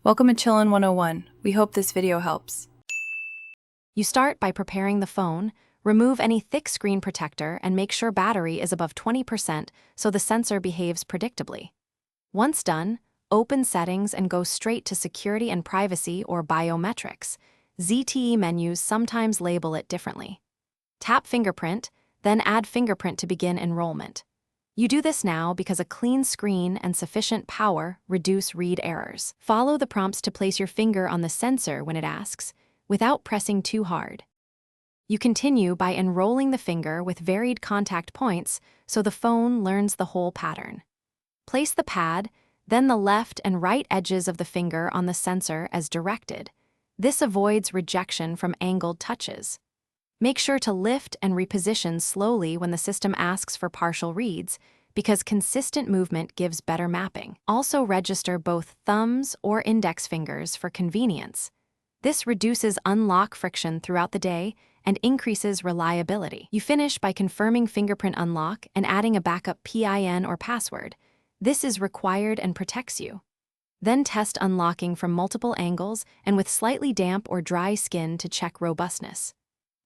Welcome to Chillin' 101. We hope this video helps. You start by preparing the phone, remove any thick screen protector, and make sure battery is above 20% so the sensor behaves predictably. Once done, open Settings and go straight to Security and Privacy or Biometrics. ZTE menus sometimes label it differently. Tap Fingerprint, then add Fingerprint to begin enrollment. You do this now because a clean screen and sufficient power reduce read errors. Follow the prompts to place your finger on the sensor when it asks, without pressing too hard. You continue by enrolling the finger with varied contact points so the phone learns the whole pattern. Place the pad, then the left and right edges of the finger on the sensor as directed. This avoids rejection from angled touches. Make sure to lift and reposition slowly when the system asks for partial reads, because consistent movement gives better mapping. Also register both thumbs or index fingers for convenience. This reduces unlock friction throughout the day and increases reliability. You finish by confirming fingerprint unlock and adding a backup PIN or password. This is required and protects you. Then test unlocking from multiple angles and with slightly damp or dry skin to check robustness.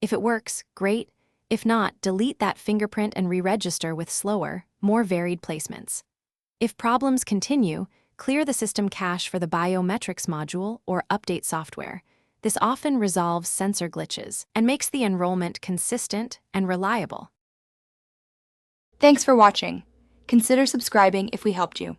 If it works, great. If not, delete that fingerprint and re-register with slower, more varied placements. If problems continue, clear the system cache for the biometrics module or update software. This often resolves sensor glitches and makes the enrollment consistent and reliable. Thanks for watching. Consider subscribing if we helped you.